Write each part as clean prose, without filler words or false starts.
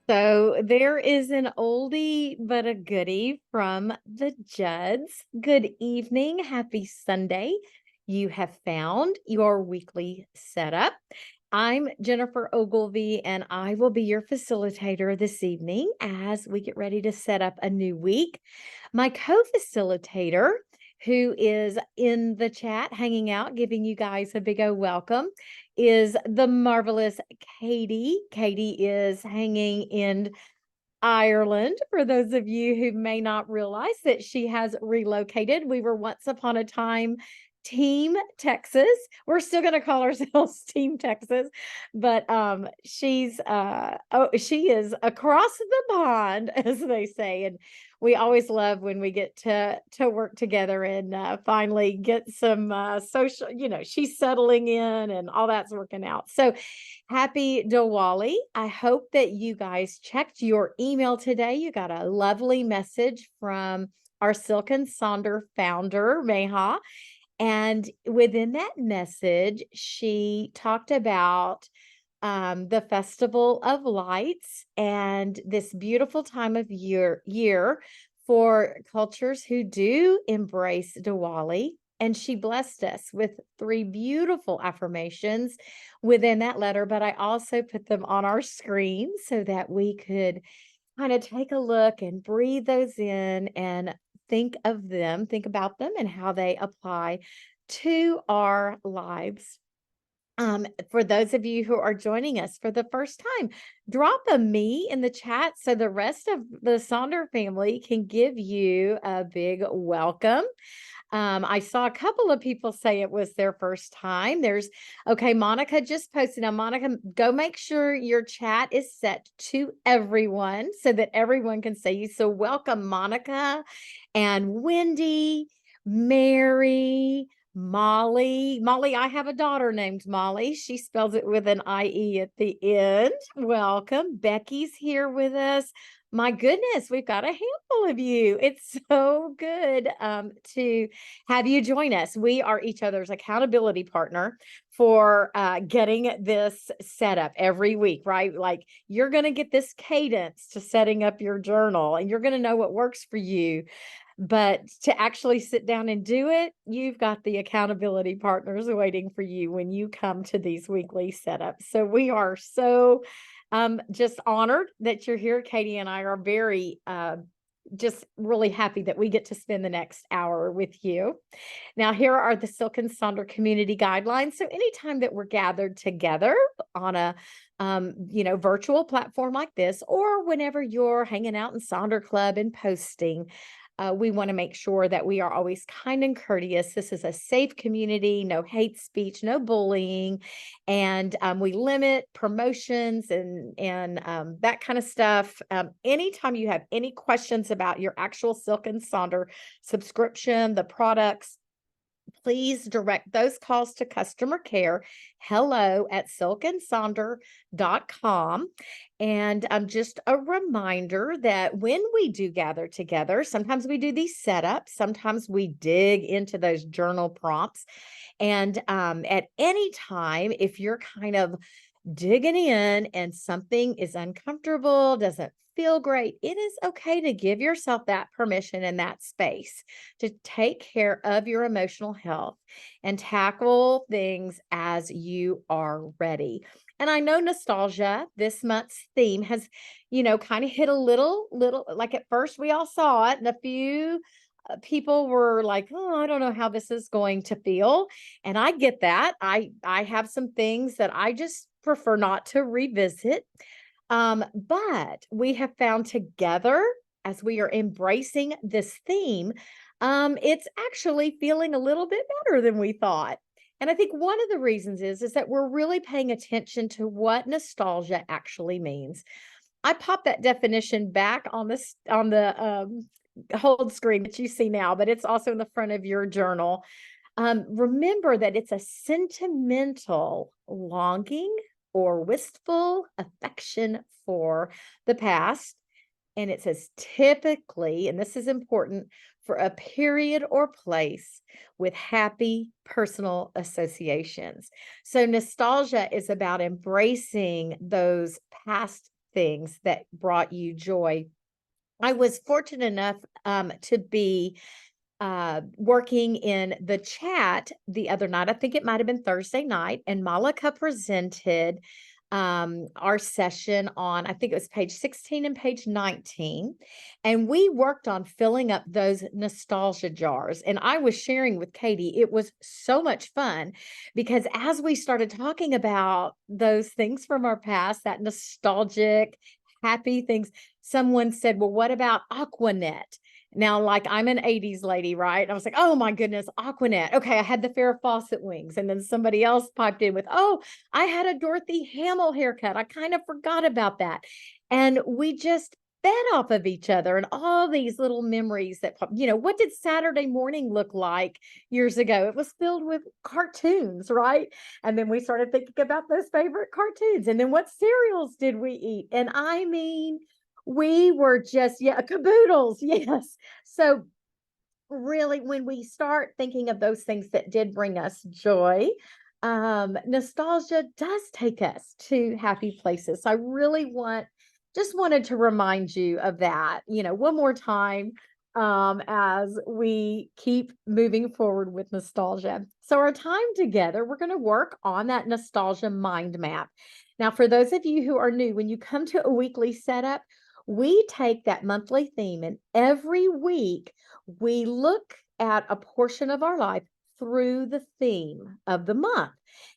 So there is an oldie but a goodie from the Judds. Good evening. Happy Sunday. You have found your weekly setup. I'm Jennifer Ogilvy, and I will be your facilitator this evening as we get ready to set up a new week. My co-facilitator, who is in the chat hanging out, giving you guys a big old welcome, is the marvelous Katie. Katie is hanging in Ireland. For those of you who may not realize that she has relocated, we were once upon a time Team Texas. We're still going to call ourselves Team Texas, but she is across the pond, as they say, and we always love when we get to work together and finally get some social. She's settling in and all that's working out. So happy Diwali. I hope that you guys checked your email today. You got a lovely message from our Silk and Sonder founder, Meha. And within that message, she talked about the Festival of Lights and this beautiful time of year for cultures who do embrace Diwali. And she blessed us with 3 beautiful affirmations within that letter, but I also put them on our screen so that we could kind of take a look and breathe those in and think about them and how they apply to our lives. For those of you who are joining us for the first time, drop a me in the chat so the rest of the Sonder family can give you a big welcome. I saw a couple of people say it was their first time. Okay, Monica just posted. Now, Monica, go make sure your chat is set to everyone so that everyone can see you. So welcome, Monica and Wendy, Mary, Molly. Molly, I have a daughter named Molly. She spells it with an IE at the end. Welcome. Becky's here with us. My goodness, we've got a handful of you. It's so good to have you join us. We are each other's accountability partner for getting this set up every week, right? Like you're going to get this cadence to setting up your journal and you're going to know what works for you. But to actually sit down and do it, you've got the accountability partners waiting for you when you come to these weekly setups. So we are so just honored that you're here. Katie and I are very just really happy that we get to spend the next hour with you. Now, here are the Silk and Sonder community guidelines. So anytime that we're gathered together on a virtual platform like this, or whenever you're hanging out in Sonder Club and posting, we want to make sure that we are always kind and courteous. This is a safe community, no hate speech, no bullying, and we limit promotions and that kind of stuff. Anytime you have any questions about your actual Silk and Sonder subscription, the products, please direct those calls to customer care, hello@silkandsonder.com. And just a reminder that when we do gather together, sometimes we do these setups, sometimes we dig into those journal prompts. And at any time, if you're kind of digging in and something is uncomfortable, doesn't feel great, it is okay to give yourself that permission and that space to take care of your emotional health and tackle things as you are ready. And I know nostalgia, this month's theme, has, kind of hit a little, like at first we all saw it, and a few people were like, oh, I don't know how this is going to feel. And I get that. I have some things that I just prefer not to revisit. But we have found together, as we are embracing this theme, it's actually feeling a little bit better than we thought. And I think one of the reasons is that we're really paying attention to what nostalgia actually means. I popped that definition back on the hold screen that you see now, but it's also in the front of your journal. Remember that it's a sentimental longing or wistful affection for the past. And it says typically, and this is important, for a period or place with happy personal associations. So nostalgia is about embracing those past things that brought you joy. I was fortunate enough to be working in the chat the other night. I think it might have been Thursday night, and Malika presented our session on, I think it was page 16 and page 19. And we worked on filling up those nostalgia jars. And I was sharing with Katie, it was so much fun because as we started talking about those things from our past, that nostalgic, happy things, someone said, well, what about Aquanet? Now, like, I'm an 80s lady, right? And I was like, oh my goodness, Aquanet. Okay, I had the Farrah Fawcett wings. And then somebody else piped in with, oh, I had a Dorothy Hamill haircut. I kind of forgot about that. And we just fed off of each other and all these little memories that, what did Saturday morning look like years ago? It was filled with cartoons, right? And then we started thinking about those favorite cartoons. And then what cereals did we eat? And I mean, we were just, caboodles. Yes. So really, when we start thinking of those things that did bring us joy, nostalgia does take us to happy places. So I really just wanted to remind you of that, one more time, as we keep moving forward with nostalgia. So our time together, we're going to work on that nostalgia mind map. Now, for those of you who are new, when you come to a weekly setup, we take that monthly theme, and every week we look at a portion of our life through the theme of the month.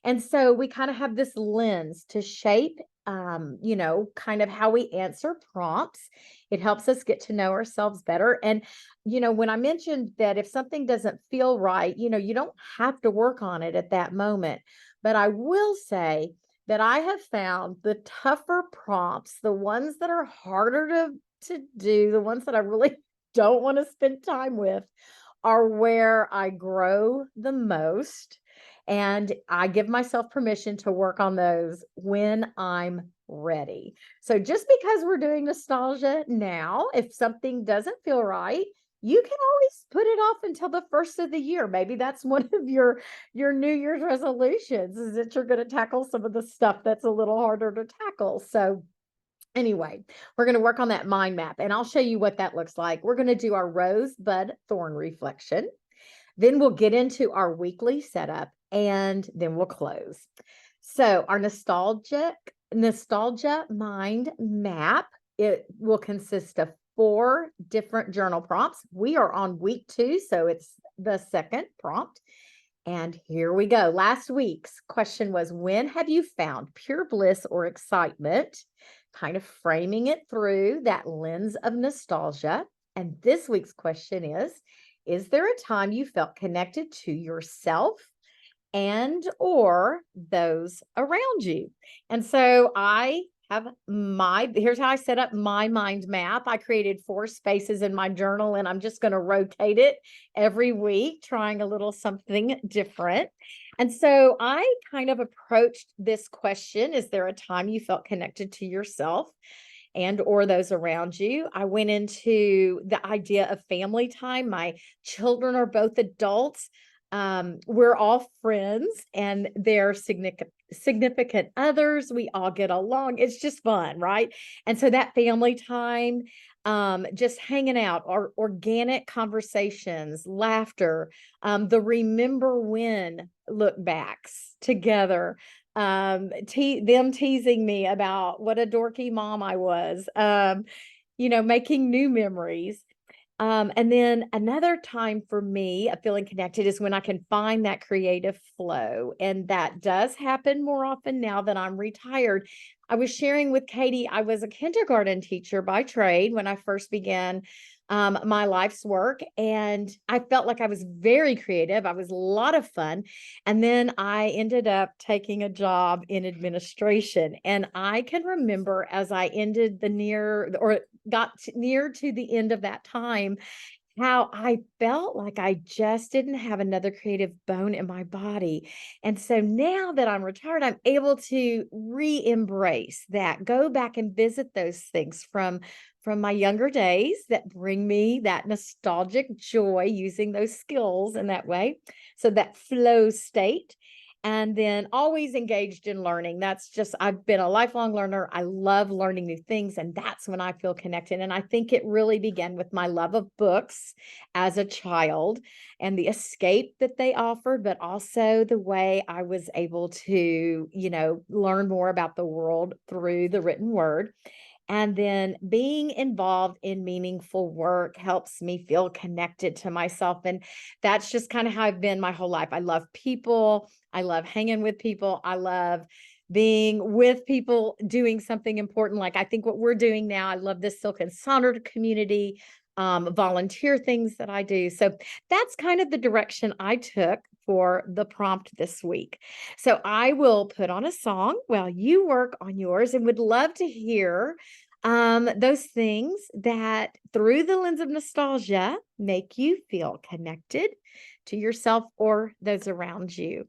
And so we kind of have this lens to shape, kind of how we answer prompts. It helps us get to know ourselves better. And, when I mentioned that if something doesn't feel right, you don't have to work on it at that moment. But I will say that I have found the tougher prompts, the ones that are harder to do, the ones that I really don't want to spend time with, are where I grow the most. And I give myself permission to work on those when I'm ready. So just because we're doing nostalgia now, if something doesn't feel right, you can always put it off until the first of the year. Maybe that's one of your New Year's resolutions, is that you're going to tackle some of the stuff that's a little harder to tackle. So anyway, we're going to work on that mind map, and I'll show you what that looks like. We're going to do our rosebud thorn reflection. Then we'll get into our weekly setup, and then we'll close. So our nostalgia mind map, it will consist of 4 different journal prompts. We are on week 2, so it's the second prompt. And here we go. Last week's question was, when have you found pure bliss or excitement? Kind of framing it through that lens of nostalgia. And this week's question is there a time you felt connected to yourself and or those around you? And so I have here's how I set up my mind map. I created 4 spaces in my journal, and I'm just going to rotate it every week, trying a little something different. And so I kind of approached this question, is there a time you felt connected to yourself and or those around you? I went into the idea of family time. My children are both adults. We're all friends, and they're significant others. We all get along. It's just fun, right? And so that family time, just hanging out, or organic conversations, laughter, the remember when look backs together, them teasing me about what a dorky mom I was, making new memories. And then another time for me of feeling connected is when I can find that creative flow. And that does happen more often now that I'm retired. I was sharing with Katie, I was a kindergarten teacher by trade when I first began my life's work. And I felt like I was very creative. I was a lot of fun. And then I ended up taking a job in administration. And I can remember as I ended got near to the end of that time, how I felt like I just didn't have another creative bone in my body. And so now that I'm retired, I'm able to re-embrace that, go back and visit those things from my younger days that bring me that nostalgic joy, using those skills in that way. So that flow state. And then always engaged in learning. That's just, I've been a lifelong learner. I love learning new things, and that's when I feel connected. And I think it really began with my love of books as a child and the escape that they offered, but also the way I was able to, learn more about the world through the written word. And then being involved in meaningful work helps me feel connected to myself. And that's just kind of how I've been my whole life. I love people. I love hanging with people. I love being with people doing something important. Like I think what we're doing now, I love this Silk and Sonder community, volunteer things that I do. So that's kind of the direction I took for the prompt this week. So I will put on a song while you work on yours, and would love to hear those things that through the lens of nostalgia make you feel connected to yourself or those around you.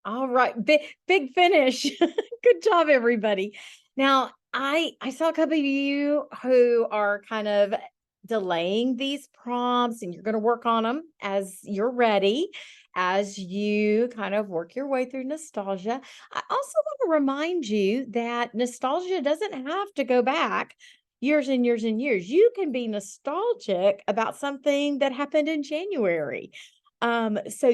All right, big finish. Good job, everybody. Now, I saw a couple of you who are kind of delaying these prompts, and you're going to work on them as you're ready, as you kind of work your way through nostalgia. I also want to remind you that nostalgia doesn't have to go back years and years and years. You can be nostalgic about something that happened in January. So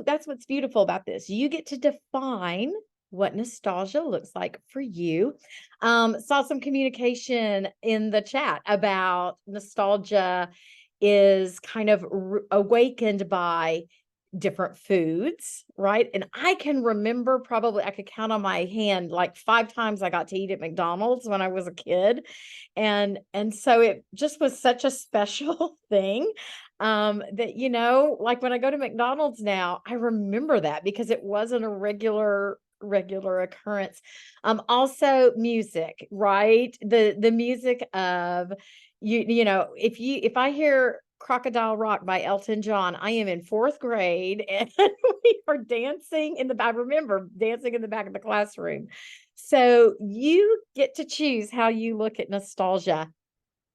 that's what's beautiful about this. You get to define what nostalgia looks like for you. Saw some communication in the chat about nostalgia is kind of awakened by different foods, right? And I can remember, probably I could count on my hand like 5 times I got to eat at McDonald's when I was a kid. And so it just was such a special thing, that, like when I go to McDonald's now, I remember that because it wasn't a regular occurrence. Also music, right? The music of, if I hear Crocodile Rock by Elton John, I am in 4th grade and we are dancing I remember dancing in the back of the classroom. So you get to choose how you look at nostalgia.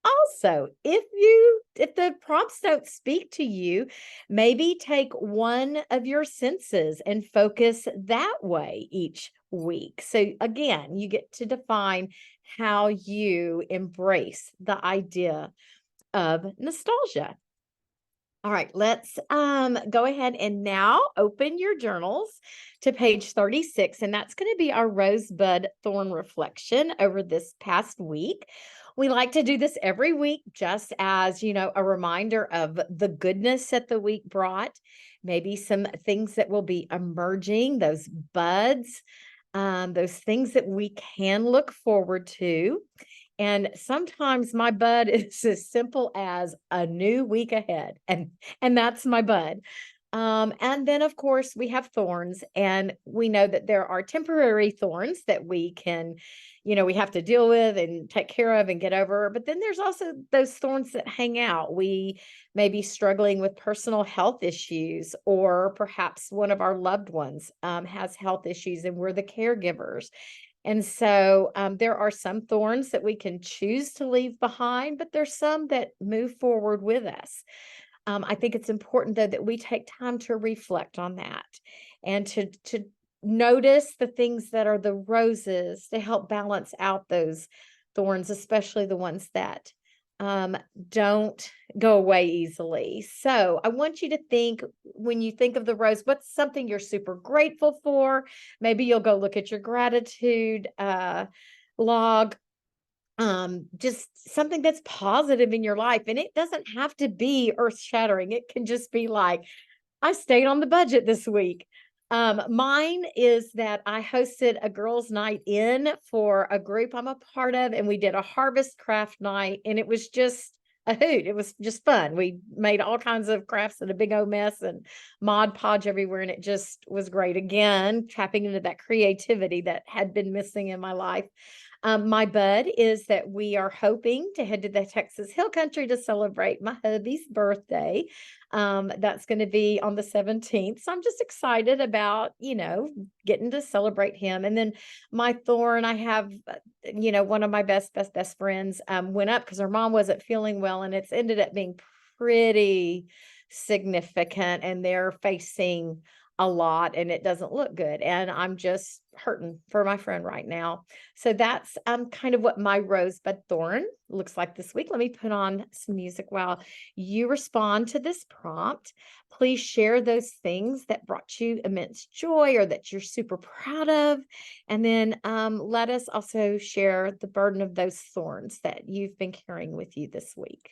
Also, if the prompts don't speak to you, maybe take one of your senses and focus that way each week. So again, you get to define how you embrace the idea of nostalgia. All right, let's go ahead and now open your journals to page 36, and that's going to be our rosebud thorn reflection over this past week. We like to do this every week just as, a reminder of the goodness that the week brought, maybe some things that will be emerging, those buds, those things that we can look forward to. And sometimes my bud is as simple as a new week ahead, and that's my bud. And then of course we have thorns, and we know that there are temporary thorns that we can, we have to deal with and take care of and get over. But then there's also those thorns that hang out. We may be struggling with personal health issues, or perhaps one of our loved ones has health issues and we're the caregivers. And so there are some thorns that we can choose to leave behind, but there's some that move forward with us. I think it's important, though, that we take time to reflect on that and to notice the things that are the roses to help balance out those thorns, especially the ones that um, don't go away easily. So I want you to think, when you think of the rose, what's something you're super grateful for? Maybe you'll go look at your gratitude log, just something that's positive in your life. And it doesn't have to be earth shattering. It can just be like, I stayed on the budget this week. Mine is that I hosted a girls' night in for a group I'm a part of, and we did a harvest craft night, and it was just a hoot. It was just fun. We made all kinds of crafts in a big old mess and Mod Podge everywhere, and it just was great. Again, tapping into that creativity that had been missing in my life. My bud is that we are hoping to head to the Texas Hill Country to celebrate my hubby's birthday. That's going to be on the 17th. So I'm just excited about, getting to celebrate him. And then my thorn, I have, one of my best friends went up because her mom wasn't feeling well, and it's ended up being pretty significant, and they're facing a lot, and it doesn't look good. And I'm just hurting for my friend right now. So that's kind of what my rosebud thorn looks like this week. Let me put on some music while you respond to this prompt. Please share those things that brought you immense joy or that you're super proud of. And then let us also share the burden of those thorns that you've been carrying with you this week.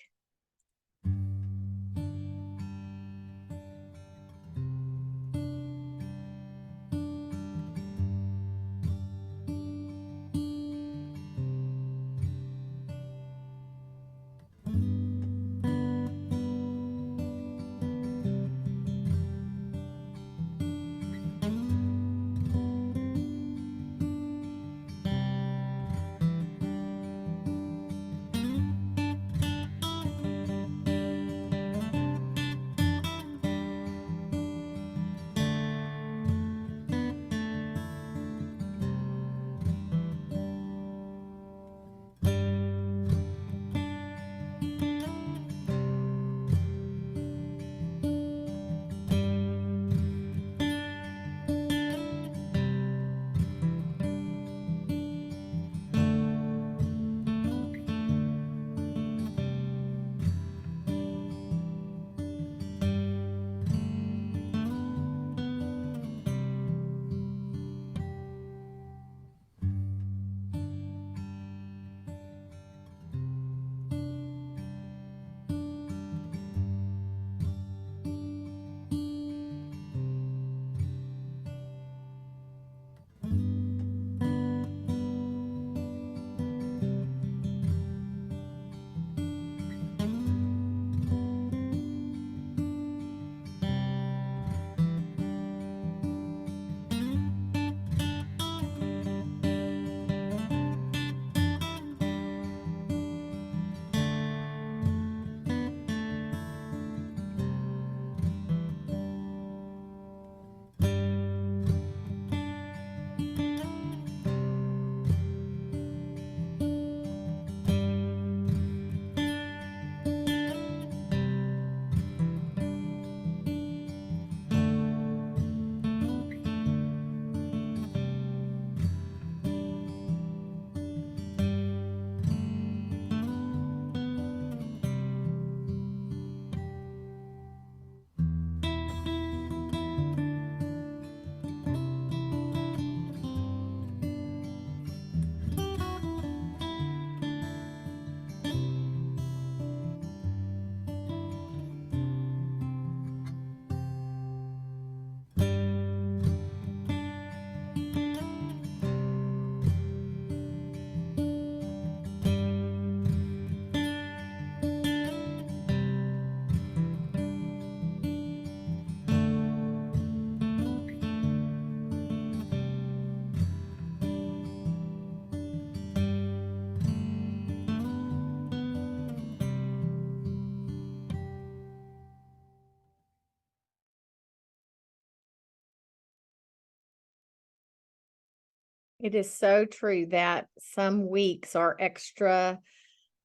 It is so true that some weeks are extra,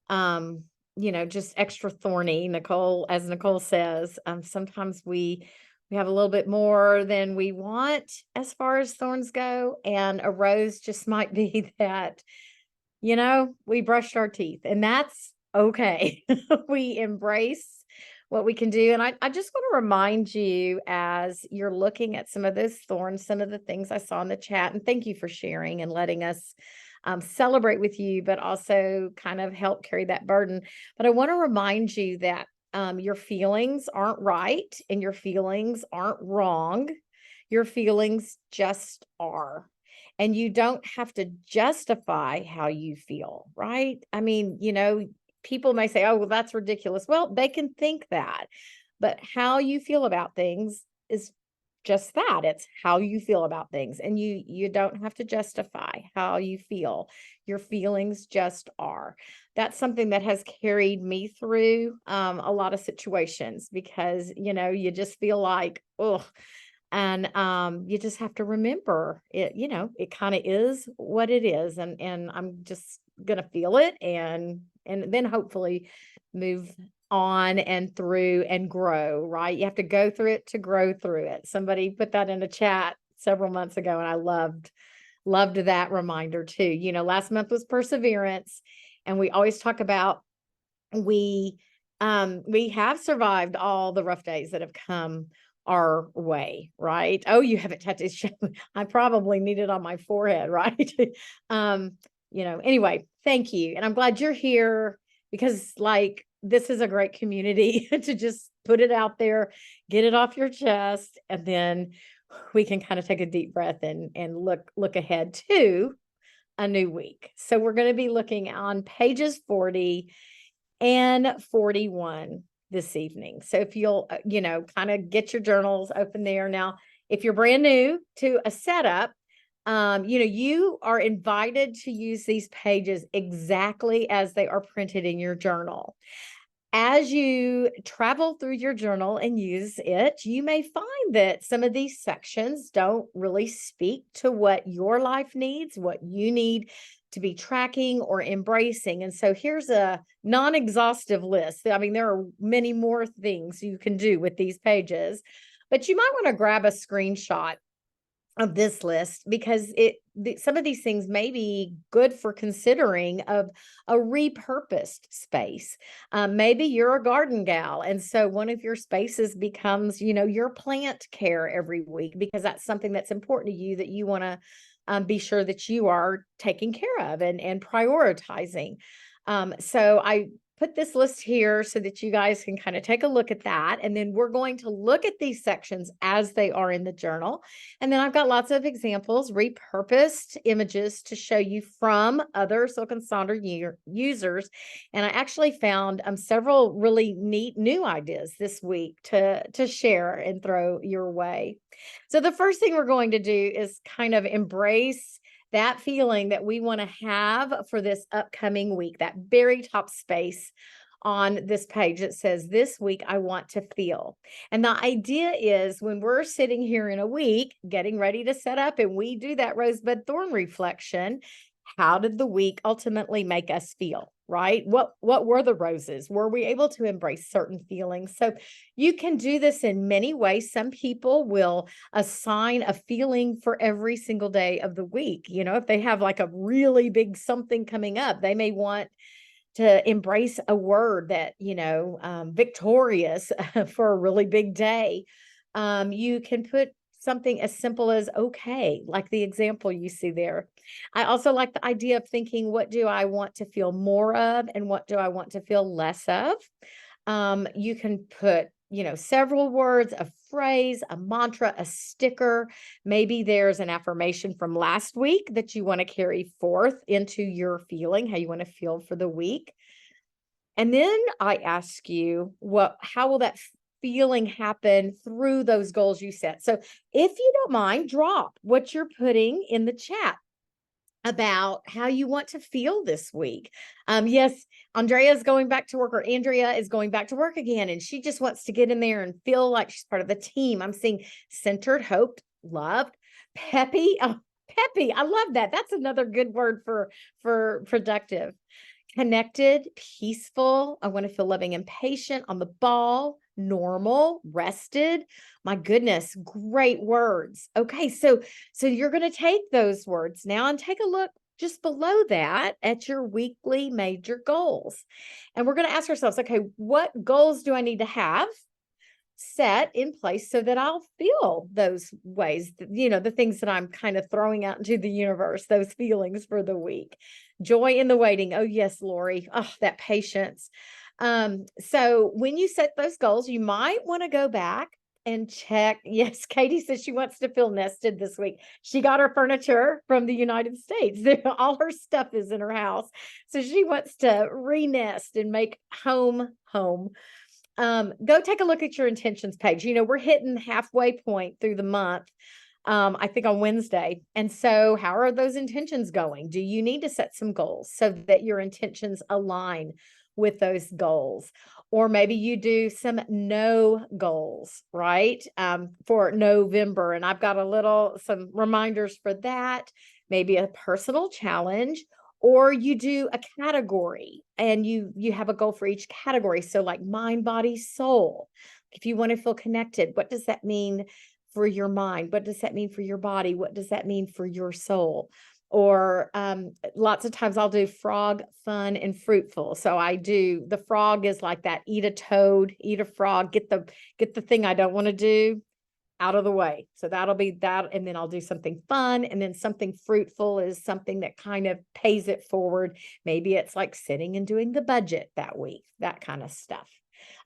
um, just extra thorny. Nicole, as Nicole says, sometimes we have a little bit more than we want as far as thorns go, and a rose just might be that, we brushed our teeth, and that's okay. We embrace what we can do. And I just want to remind you, as you're looking at some of those thorns, some of the things I saw in the chat, and thank you for sharing and letting us celebrate with you, but also kind of help carry that burden. But I want to remind you that your feelings aren't right and your feelings aren't wrong. Your feelings just are. And you don't have to justify how you feel, right? I mean, people may say, oh, well, that's ridiculous. Well, they can think that, but how you feel about things is just that. It's how you feel about things. And you don't have to justify how you feel. Your feelings just are. That's something that has carried me through a lot of situations, because, you just feel like, oh, and you just have to remember it, it kind of is what it is. And I'm just gonna feel it, and then hopefully move on and through and grow, right? You have to go through it to grow through it. Somebody put that in a chat several months ago, and I loved that reminder too. Last month was perseverance, and we always talk about we we have survived all the rough days that have come our way, right? Oh, you have it tattooed. I probably need it on my forehead, right? Anyway, thank you. And I'm glad you're here, because this is a great community to just put it out there, get it off your chest, and then we can kind of take a deep breath and look ahead to a new week. So we're going to be looking on pages 40 and 41 this evening. So if you'll, kind of get your journals open there. Now, if you're brand new to a setup, you are invited to use these pages exactly as they are printed in your journal. As you travel through your journal and use it, you may find that some of these sections don't really speak to what your life needs, what you need to be tracking or embracing. And so here's a non-exhaustive list. I mean, there are many more things you can do with these pages, but you might want to grab a screenshot of this list, because some of these things may be good for considering of a repurposed space. Maybe you're a garden gal, and so one of your spaces becomes, your plant care every week, because that's something that's important to you, that you want to be sure that you are taking care of and prioritizing. So I put this list here so that you guys can kind of take a look at that. And then we're going to look at these sections as they are in the journal. And then I've got lots of examples, repurposed images to show you from other Silk and Sonder users. And I actually found several really neat new ideas this week to share and throw your way. So the first thing we're going to do is kind of embrace that feeling that we want to have for this upcoming week, that very top space on this page that says, this week I want to feel. And the idea is, when we're sitting here in a week getting ready to set up and we do that rosebud thorn reflection, how did the week ultimately make us feel, right? What were the roses? Were we able to embrace certain feelings? So you can do this in many ways. Some people will assign a feeling for every single day of the week. If they have like a really big something coming up, they may want to embrace a word that, victorious for a really big day. You can put something as simple as okay, like the example you see there. I also like the idea of thinking, what do I want to feel more of, and what do I want to feel less of? You can put, several words, a phrase, a mantra, a sticker. Maybe there's an affirmation from last week that you want to carry forth into your feeling, how you want to feel for the week. And then I ask you, how will that feeling happen through those goals you set? So if you don't mind, drop what you're putting in the chat about how you want to feel this week. Yes, Andrea is going back to work, or Andrea is going back to work again, and she just wants to get in there and feel like she's part of the team. I'm seeing centered, hoped, loved, peppy. Oh, Peppy. I love that. That's another good word for productive. Connected, peaceful. I want to feel loving and patient, on the ball, normal, rested. My goodness, great words. Okay, so you're going to take those words now and take a look just below that at your weekly major goals. And we're going to ask ourselves, okay, what goals do I need to have set in place so that I'll feel those ways, the things that I'm kind of throwing out into the universe, those feelings for the week. Joy in the waiting. Oh, yes, Lori. Oh, that patience. So when you set those goals, you might want to go back and check. Yes, Katie says she wants to feel nested this week. She got her furniture from the United States. All her stuff is in her house. So she wants to re-nest and make home home. Go take a look at your intentions page. We're hitting halfway point through the month, I think on Wednesday. And so how are those intentions going? Do you need to set some goals so that your intentions align with those goals? Or maybe you do some no goals, right? For November. And I've got some reminders for that, maybe a personal challenge, or you do a category and you have a goal for each category. So like mind, body, soul. If you want to feel connected, what does that mean for your mind? What does that mean for your body? What does that mean for your soul? Or lots of times I'll do frog, fun, and fruitful. So I do, the frog is like that, eat a toad, eat a frog, get the thing I don't want to do out of the way. So that'll be that. And then I'll do something fun. And then something fruitful is something that kind of pays it forward. Maybe it's like sitting and doing the budget that week, that kind of stuff.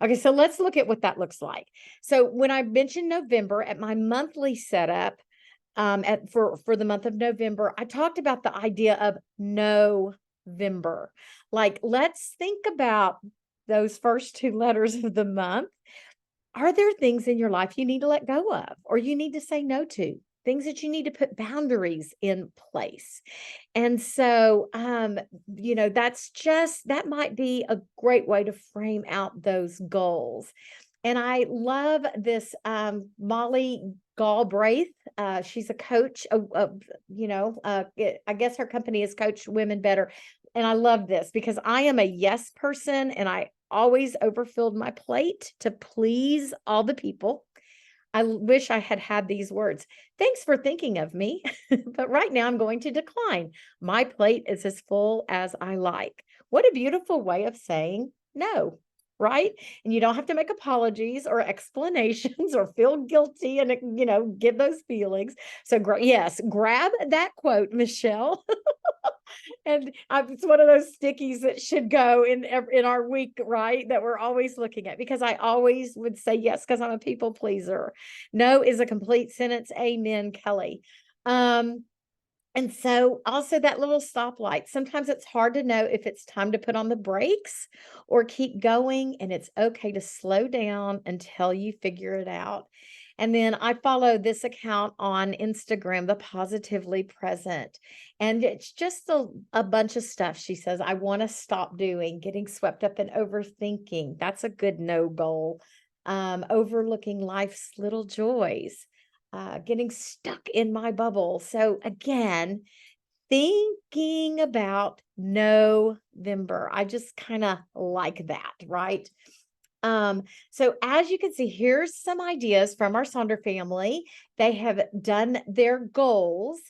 Okay, so let's look at what that looks like. So when I mentioned November at my monthly setup, for the month of November, I talked about the idea of November. Like, let's think about those first two letters of the month. Are there things in your life you need to let go of or you need to say no to? Things that you need to put boundaries in place. And so, that might be a great way to frame out those goals. And I love this Molly Galbraith. She's a coach. I guess her company is Coach Women Better. And I love this because I am a yes person and I always overfilled my plate to please all the people. I wish I had had these words. Thanks for thinking of me, but right now I'm going to decline. My plate is as full as I like. What a beautiful way of saying no, right? And you don't have to make apologies or explanations or feel guilty and, give those feelings. So, yes, grab that quote, Michelle. And it's one of those stickies that should go in our week, right? That we're always looking at, because I always would say yes because I'm a people pleaser. No is a complete sentence. Amen, Kelly. And so also that little stoplight. Sometimes it's hard to know if it's time to put on the brakes or keep going, and it's okay to slow down until you figure it out. And then I follow this account on Instagram, The Positively Present. And it's just a bunch of stuff. She says, I want to stop doing, getting swept up in overthinking. That's a good no goal. Overlooking life's little joys. Getting stuck in my bubble. So again, thinking about November. I just kind of like that, right? So as you can see, here's some ideas from our Sonder family. They have done their goals,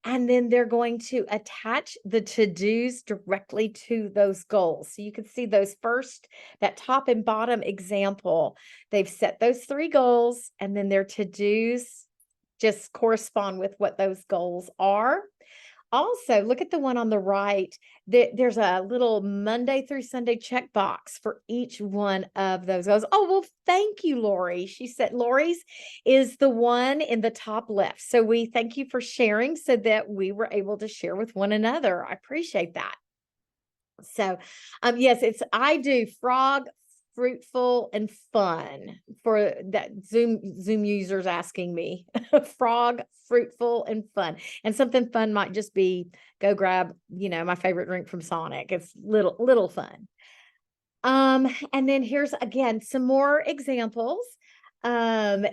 and then they're going to attach the to-dos directly to those goals. So you can see that top and bottom example. They've set those 3 goals, and then their to-dos just correspond with what those goals are. Also, look at the one on the right. There's a little Monday through Sunday checkbox for each one of those goals. Oh, well, thank you, Lori. She said Lori's is the one in the top left. So we thank you for sharing so that we were able to share with one another. I appreciate that. So, yes, I do frog, fruitful, and fun for that Zoom users asking me. Frog, fruitful, and fun. And something fun might just be go grab, my favorite drink from Sonic. It's little fun. And then here's again some more examples of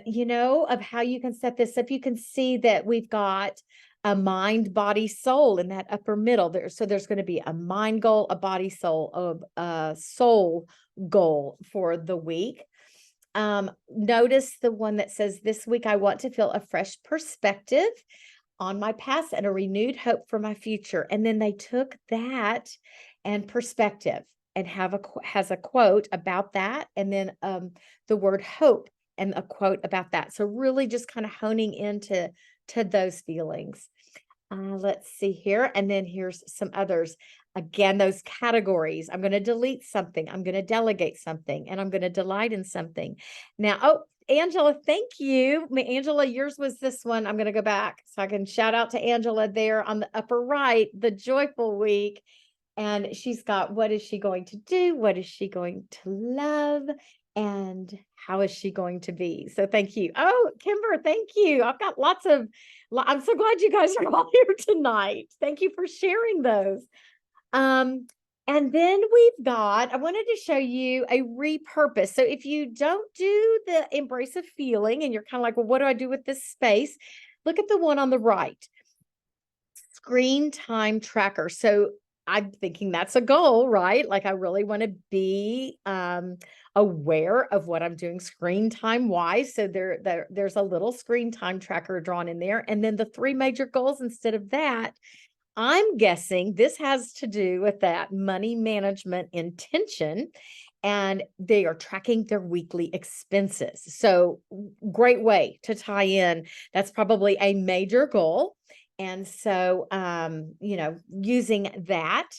how you can set this up. You can see that we've got a mind, body, soul in that upper middle there. So there's going to be a mind goal, a body soul, a soul goal for the week. Notice the one that says, this week I want to feel a fresh perspective on my past and a renewed hope for my future. And then they took that and perspective and has a quote about that, and then the word hope and a quote about that. So really just kind of honing into those feelings. Let's see here. And then here's some others. Again, those categories. I'm going to delete something. I'm going to delegate something, and I'm going to delight in something. Now, oh, Angela, thank you. Angela, yours was this one. I'm going to go back so I can shout out to Angela there on the upper right, the joyful week. And she's got, what is she going to do? What is she going to love? And how is she going to be? So thank you. Oh, Kimber, thank you. I've got I'm so glad you guys are all here tonight. Thank you for sharing those. And then we've got, I wanted to show you a repurpose. So if you don't do the embrace of feeling and you're kind of like, well, what do I do with this space? Look at the one on the right, screen time tracker. So I'm thinking that's a goal, right? Like I really want to be aware of what I'm doing screen time wise. So there's a little screen time tracker drawn in there. And then the 3 major goals instead of that, I'm guessing this has to do with that money management intention, and they are tracking their weekly expenses. So great way to tie in. That's probably a major goal. And so, using that,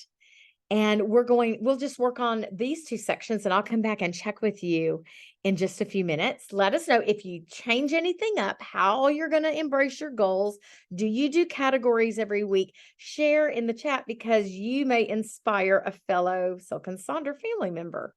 and we'll just work on these 2 sections, and I'll come back and check with you in just a few minutes. Let us know if you change anything up, how you're going to embrace your goals. Do you do categories every week? Share in the chat, because you may inspire a fellow Silk and Sonder family member.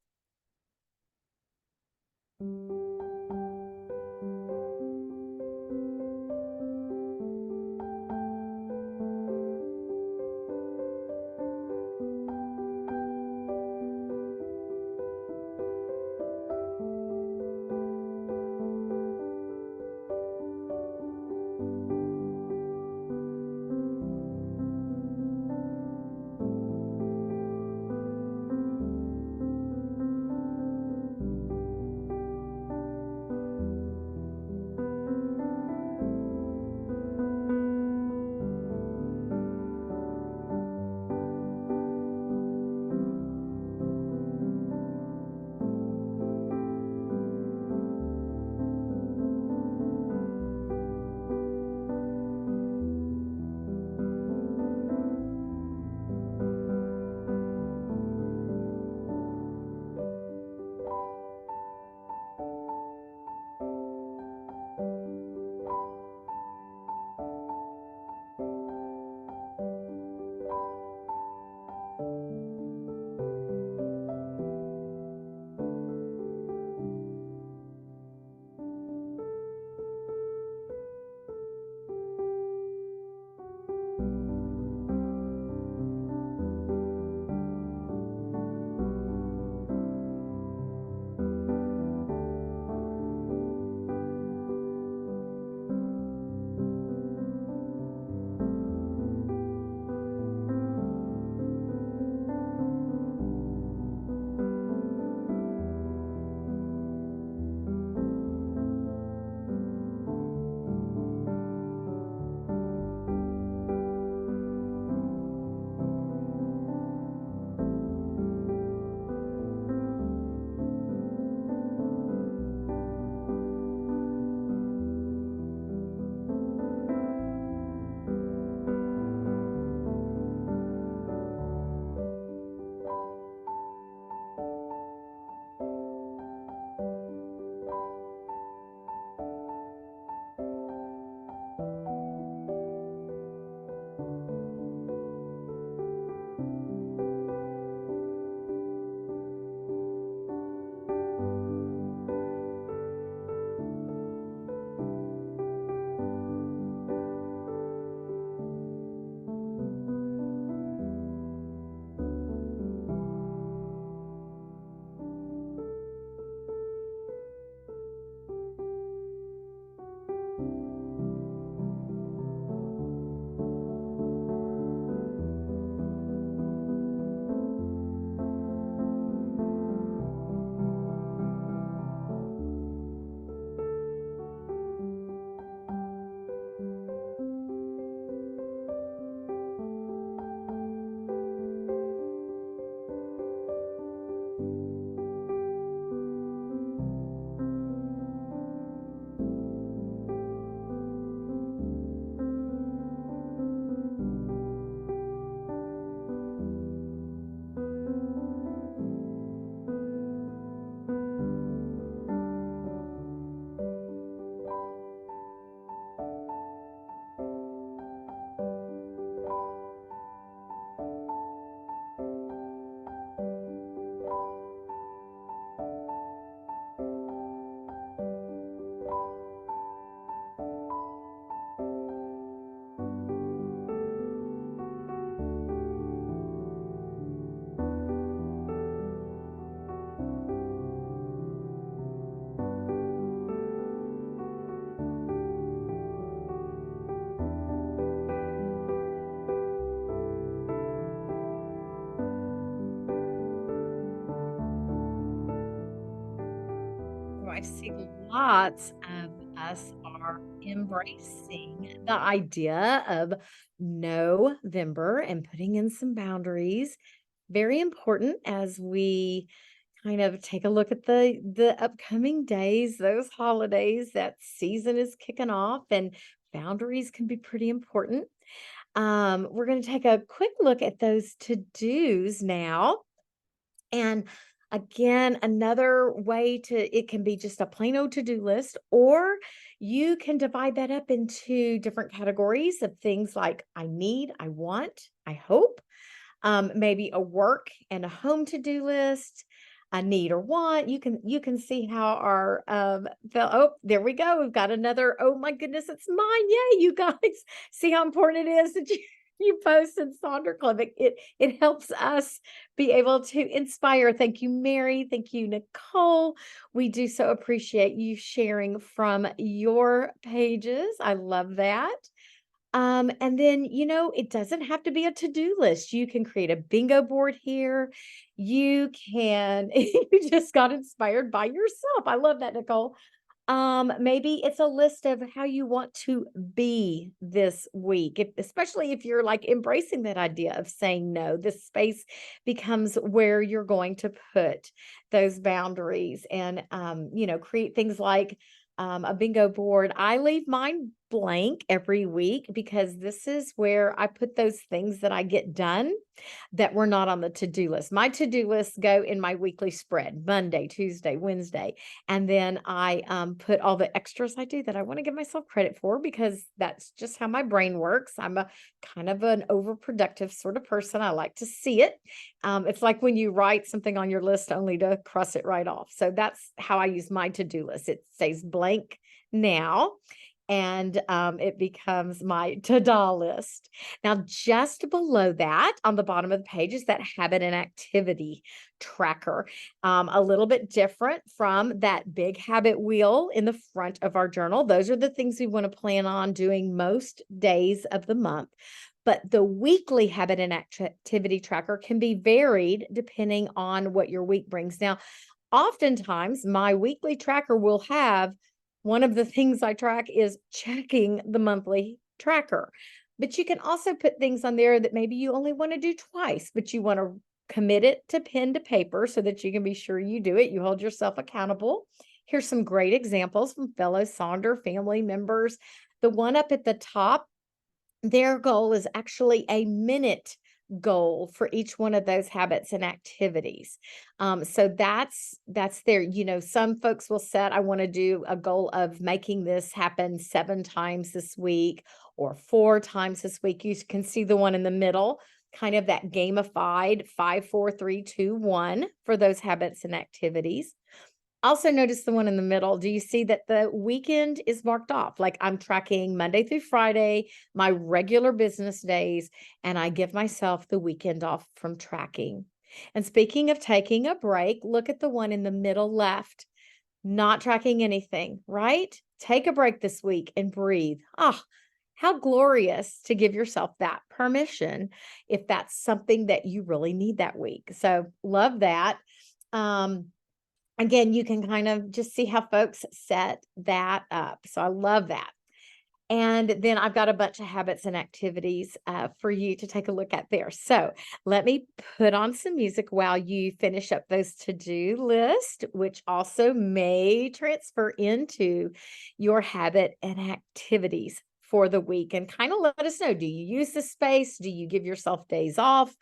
I see lots of us are embracing the idea of November and putting in some boundaries. Very important as we kind of take a look at the upcoming days, those holidays, that season is kicking off and boundaries can be pretty important. We're going to take a quick look at those to-dos now. And again, another way to it can be just a plain old to-do list, or you can divide that up into different categories of things like I need, I want, I hope, maybe a work and a home to-do list, a need or want. You can see how our oh, there we go. We've got another, oh my goodness, it's mine. Yay, you guys. See how important it is that you post in Sonder Club. It helps us be able to inspire. Thank you, Mary. Thank you, Nicole. We do so appreciate you sharing from your pages. I love that. And then, it doesn't have to be a to-do list. You can create a bingo board here. You can, you just got inspired by yourself. I love that, Nicole. Maybe it's a list of how you want to be this week, especially if you're like embracing that idea of saying no. This space becomes where you're going to put those boundaries and, create things like a bingo board. I leave mine blank every week because this is where I put those things that I get done that were not on the to-do list. My to-do lists go in my weekly spread, Monday, Tuesday, Wednesday. And then I put all the extras I do that I want to give myself credit for because that's just how my brain works. I'm a kind of an overproductive sort of person. I like to see it. It's like when you write something on your list only to cross it right off. So that's how I use my to-do list. It stays blank now and it becomes my to-do list. Now, just below that, on the bottom of the page, is that habit and activity tracker. A little bit different from that big habit wheel in the front of our journal. Those are the things we want to plan on doing most days of the month. But the weekly habit and activity tracker can be varied depending on what your week brings. Now, oftentimes, my weekly tracker will have one of the things I track is checking the monthly tracker. But you can also put things on there that maybe you only want to do twice, but you want to commit it to pen to paper so that you can be sure you do it. You hold yourself accountable. Here's some great examples from fellow Sonder family members. The one up at the top, their goal is actually a minute goal for each one of those habits and activities. So that's there. Some folks will set, I want to do a goal of making this happen 7 times this week or 4 times this week. You can see the one in the middle, kind of that gamified 5, 4, 3, 2, 1 for those habits and activities. Also notice the one in the middle. Do you see that the weekend is marked off? Like I'm tracking Monday through Friday, my regular business days, and I give myself the weekend off from tracking. And speaking of taking a break, look at the one in the middle left, not tracking anything, right? Take a break this week and breathe. Ah, how glorious to give yourself that permission if that's something that you really need that week. So love that. Again, you can kind of just see how folks set that up. So I love that. And then I've got a bunch of habits and activities for you to take a look at there. So let me put on some music while you finish up those to-do list, which also may transfer into your habit and activities for the week, and kind of let us know, do you use the space? Do you give yourself days off?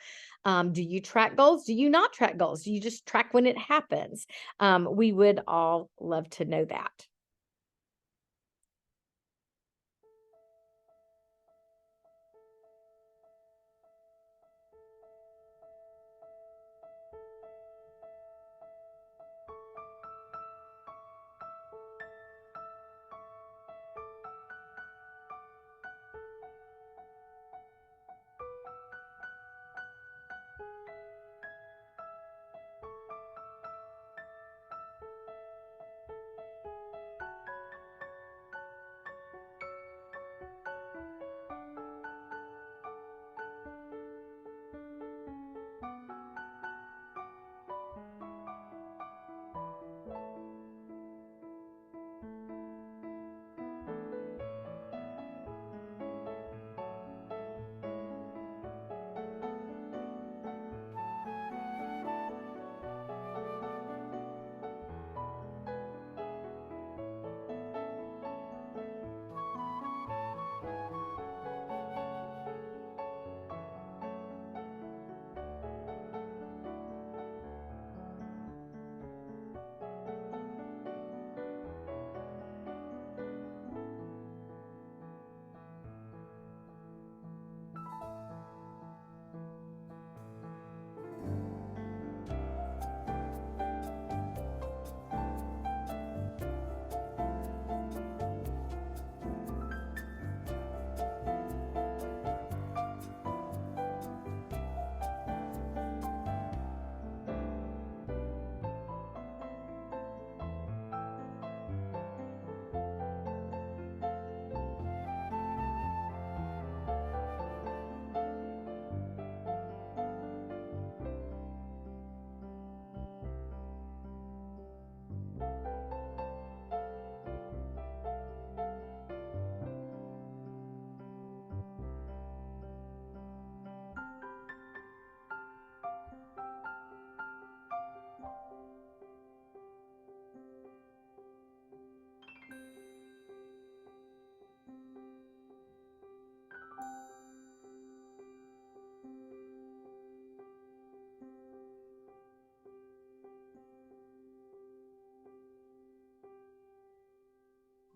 Do you track goals? Do you not track goals? Do you just track when it happens? We would all love to know that.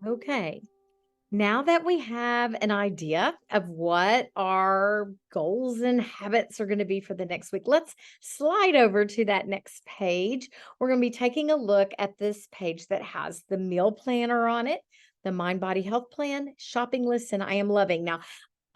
Okay. Now that we have an idea of what our goals and habits are going to be for the next week, let's slide over to that next page. We're going to be taking a look at this page that has the meal planner on it, the Mind Body Health Plan, shopping list, and I am loving. Now,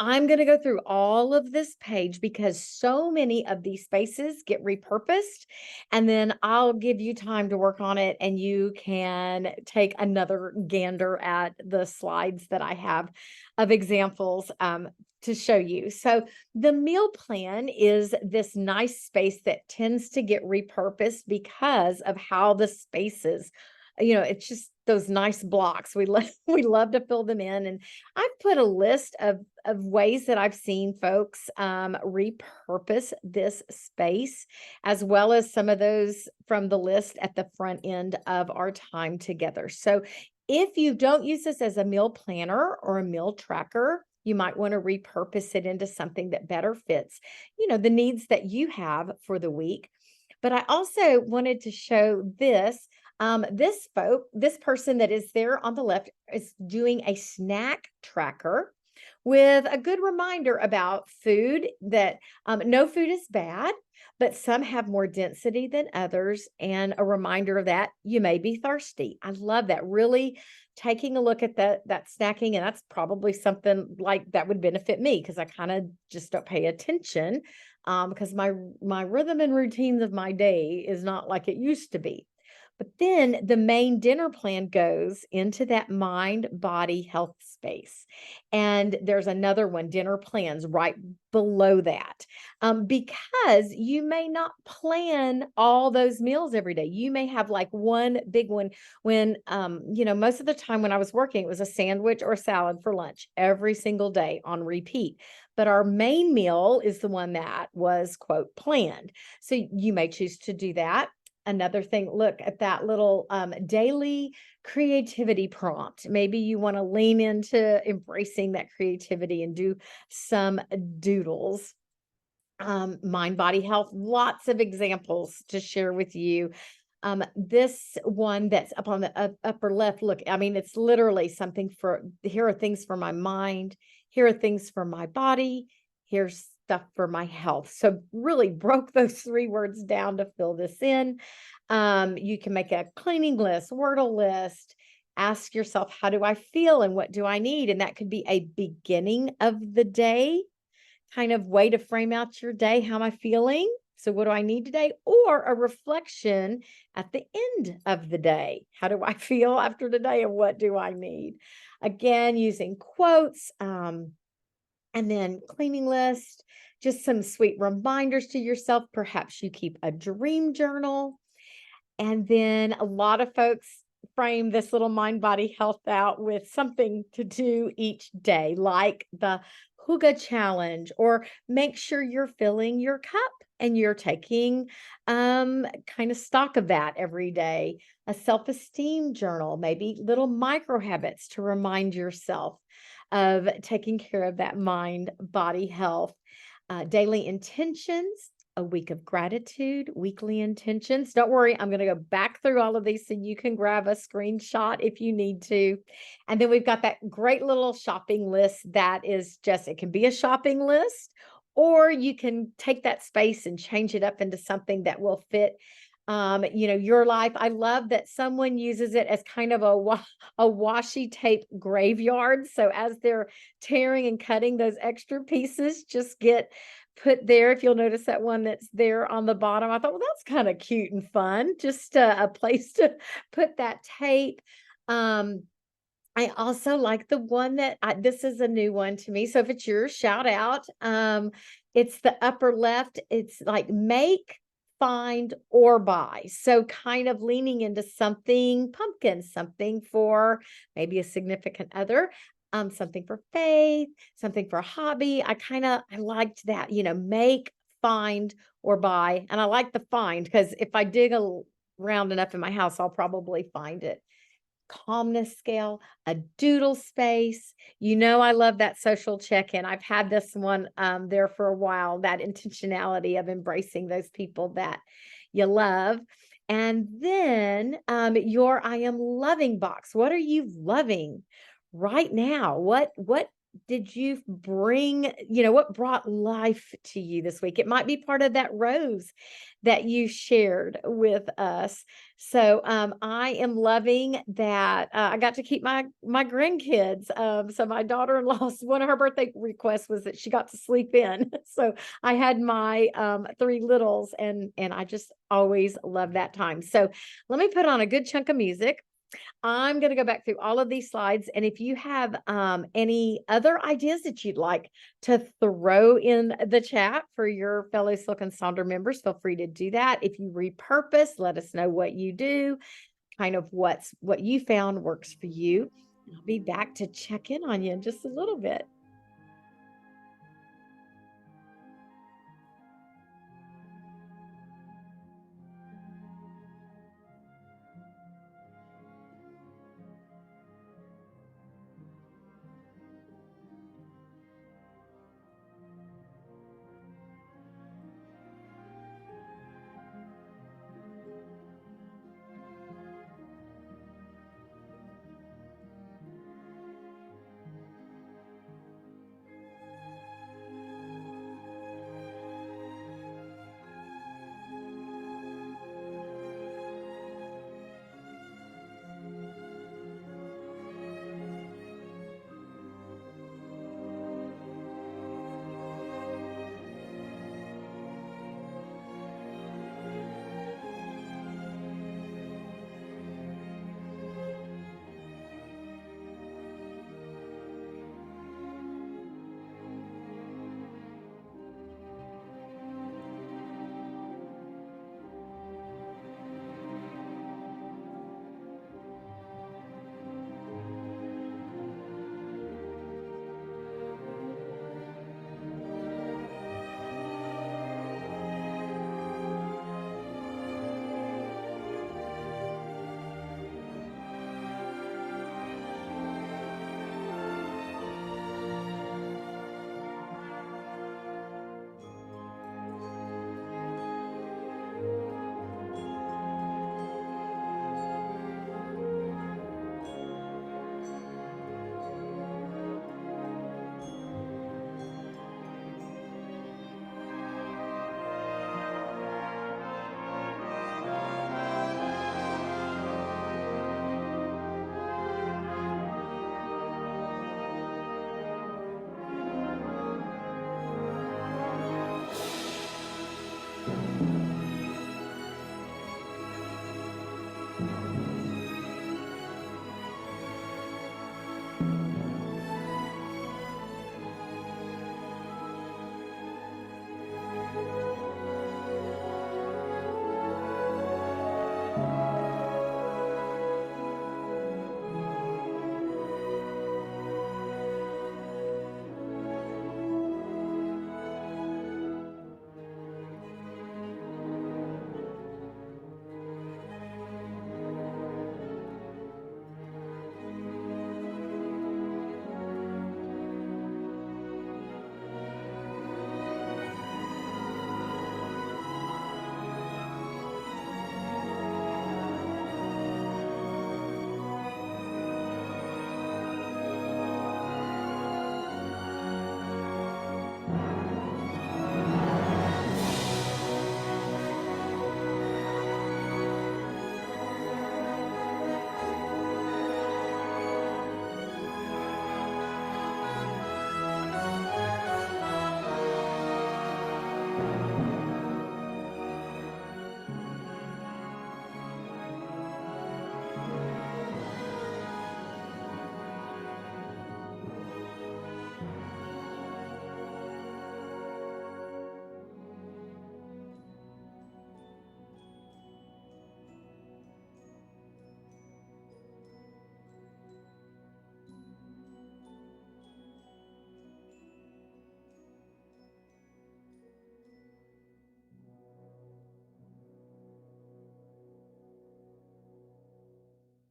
I'm going to go through all of this page because so many of these spaces get repurposed. And then I'll give you time to work on it and you can take another gander at the slides that I have of examples to show you. So, the meal plan is this nice space that tends to get repurposed because of how the spaces, it's just those nice blocks. We love to fill them in. And I've put a list of ways that I've seen folks repurpose this space, as well as some of those from the list at the front end of our time together. So if you don't use this as a meal planner or a meal tracker, you might want to repurpose it into something that better fits, the needs that you have for the week. But I also wanted to show this. This person that is there on the left is doing a snack tracker with a good reminder about food that no food is bad, but some have more density than others, and a reminder of that you may be thirsty. I love that. Really taking a look at that snacking, and that's probably something like that would benefit me because I kind of just don't pay attention because my rhythm and routines of my day is not like it used to be. But then the main dinner plan goes into that mind body health space. And there's another one, dinner plans, right below that. Because you may not plan all those meals every day. You may have like one big one when, most of the time when I was working, it was a sandwich or salad for lunch every single day on repeat. But our main meal is the one that was, quote, planned. So you may choose to do that. Another thing, look at that little daily creativity prompt. Maybe you want to lean into embracing that creativity and do some doodles. Mind, body, health, lots of examples to share with you. This one that's up on the upper left, look, I mean, it's literally something here are things for my mind, here are things for my body, here's stuff for my health. So really broke those three words down to fill this in. You can make a cleaning list, Wordle list, ask yourself, how do I feel and what do I need? And that could be a beginning of the day kind of way to frame out your day. How am I feeling? So what do I need today? Or a reflection at the end of the day. How do I feel after today and what do I need? Again, using quotes, and then cleaning list, just some sweet reminders to yourself. Perhaps you keep a dream journal. And then a lot of folks frame this little mind body health out with something to do each day, like the Huga challenge, or make sure you're filling your cup and you're taking kind of stock of that every day. A self-esteem journal, maybe little micro habits to remind yourself of taking care of that mind body health. Daily intentions, a week of gratitude, weekly intentions. Don't worry, I'm going to go back through all of these so you can grab a screenshot if you need to. And then we've got that great little shopping list that is just, it can be a shopping list, or you can take that space and change it up into something that will fit your life. I love that someone uses it as kind of a washi tape graveyard. So as they're tearing and cutting those extra pieces, just get put there. If you'll notice that one that's there on the bottom, I thought, well, that's kind of cute and fun. Just a place to put that tape. I also like the one that this is a new one to me. So if it's yours, shout out. It's the upper left. It's like make, find, or buy. So kind of leaning into something pumpkin, something for maybe a significant other, something for faith, something for a hobby. I liked that, make, find, or buy. And I like the find because if I dig around enough in my house, I'll probably find it. Calmness scale, a doodle space. I love that social check-in. I've had this one there for a while, that intentionality of embracing those people that you love. And then your I am loving box. What are you loving right now? What did you bring, what brought life to you this week? It might be part of that rose that you shared with us. So I am loving that I got to keep my grandkids. So my daughter-in-law's one of her birthday requests was that she got to sleep in. So I had my three littles, and I just always love that time. So let me put on a good chunk of music. I'm going to go back through all of these slides. And if you have any other ideas that you'd like to throw in the chat for your fellow Silk and Sonder members, feel free to do that. If you repurpose, let us know what you do, kind of what you found works for you. I'll be back to check in on you in just a little bit.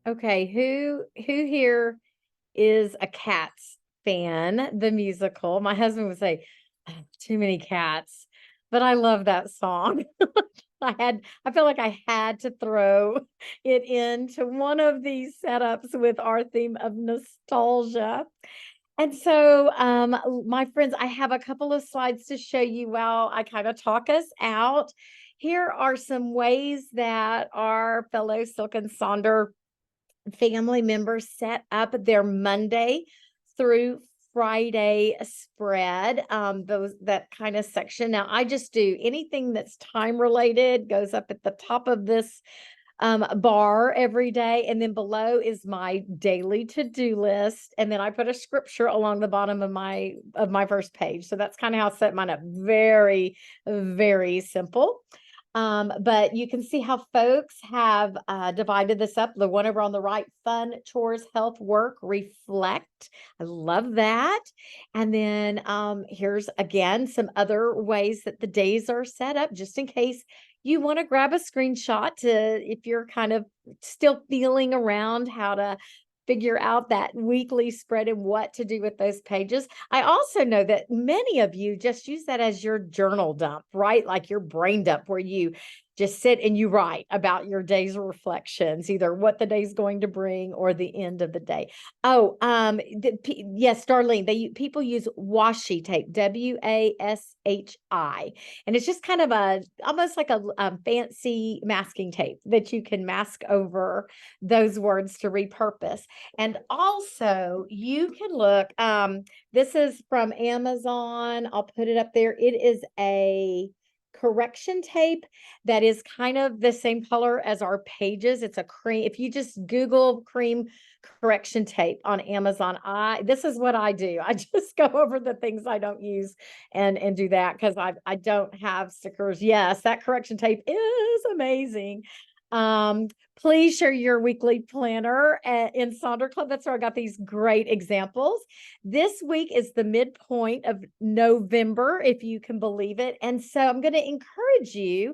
Okay, who here is a Cats fan, the musical? My husband would say, "Oh, too many cats," but I love that song. I feel like I had to throw it into one of these setups with our theme of nostalgia. And so, my friends, I have a couple of slides to show you while I kind of talk us out. Here are some ways that our fellow Silk and Sonder family members set up their Monday through Friday spread, those that kind of section. Now, I just do anything that's time related goes up at the top of this bar every day. And then below is my daily to-do list. And then I put a scripture along the bottom of my first page. So that's kind of how I set mine up. Very, very simple. But you can see how folks have divided this up. The one over on the right, fun, chores, health, work, reflect. I love that. And then here's again some other ways that the days are set up, just in case you want to grab a screenshot to if you're kind of still feeling around how to figure out that weekly spread and what to do with those pages. I also know that many of you just use that as your journal dump, right? Like your brain dump where you just sit and you write about your day's reflections, either what the day's going to bring or the end of the day. Oh, yes, Darlene, people use washi tape, WASHI, and it's just kind of almost like a fancy masking tape that you can mask over those words to repurpose. And also you can look, this is from Amazon. I'll put it up there. It is a correction tape that is kind of the same color as our pages. It's a cream. If you just Google cream correction tape on Amazon, this is what I do. I just go over the things I don't use and do that because I don't have stickers. Yes, that correction tape is amazing. Please share your weekly planner in Sonder Club. That's where I got these great examples. This week is the midpoint of November, if you can believe it. And so I'm going to encourage you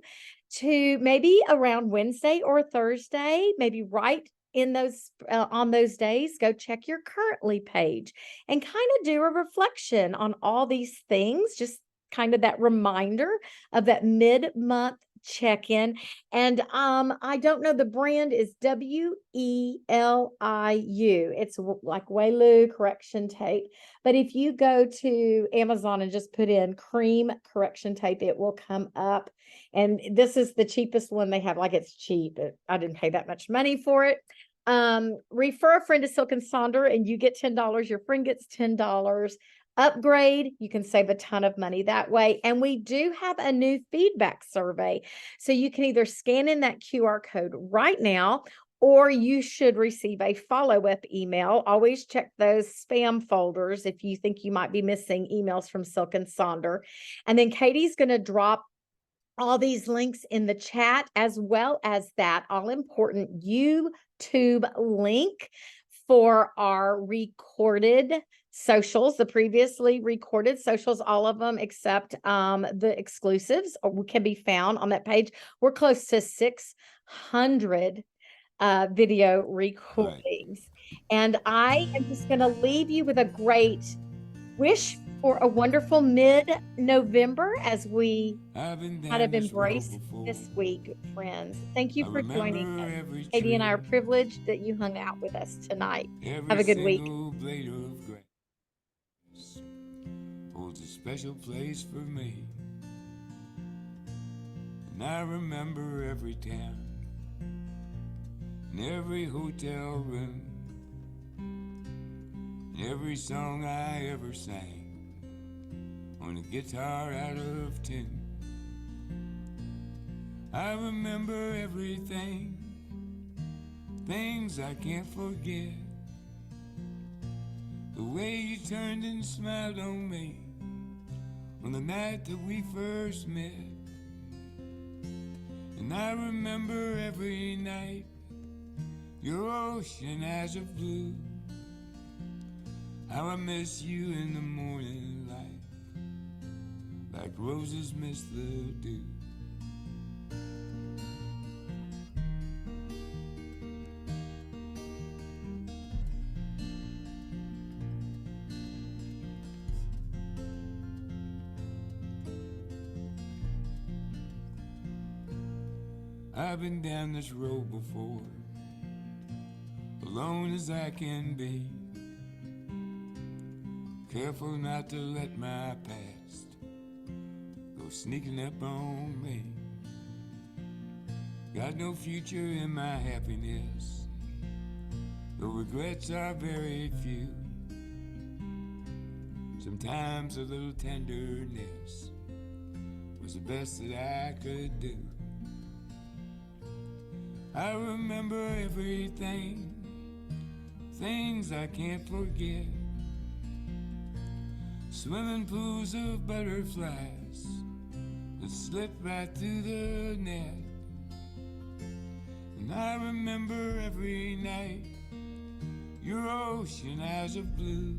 to maybe around Wednesday or Thursday, maybe right in those on those days, go check your currently page and kind of do a reflection on all these things, just kind of that reminder of that mid-month check-in. And I don't know, the brand is WELIU. It's like Welu correction tape. But if you go to Amazon and just put in cream correction tape, it will come up. And this is the cheapest one they have. Like, it's cheap. I didn't pay that much money for it. Refer a friend to Silk and Sonder and you get $10. Your friend gets $10. Upgrade, you can save a ton of money that way. And we do have a new feedback survey. So you can either scan in that QR code right now, or you should receive a follow-up email. Always check those spam folders if you think you might be missing emails from Silk and Sonder. And then Katie's going to drop all these links in the chat, as well as that all important YouTube link for our recorded socials, the previously recorded socials, all of them except the exclusives can be found on that page. We're close to 600 video recordings. Right. And I am just going to leave you with a great wish for a wonderful mid-November as we kind of embrace this week, friends. Thank you for joining us. Katie and I are privileged that you hung out with us tonight. Have a good week. Holds a special place for me, and I remember every town and every hotel room, and every song I ever sang on a guitar out of tune. I remember everything, things I can't forget, the way you turned and smiled on me on the night that we first met. And I remember every night your ocean eyes of blue, how I miss you in the morning light, like roses miss the dew. I've been down this road before, alone as I can be, careful not to let my past go sneaking up on me. Got no future in my happiness, the regrets are very few. Sometimes a little tenderness was the best that I could do. I remember everything, things I can't forget. Swimming pools of butterflies that slip right through the net. And I remember every night your ocean eyes of blue.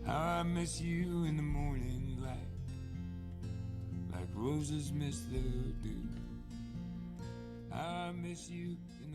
How I miss you in the morning light, like roses miss the dew. How I miss you in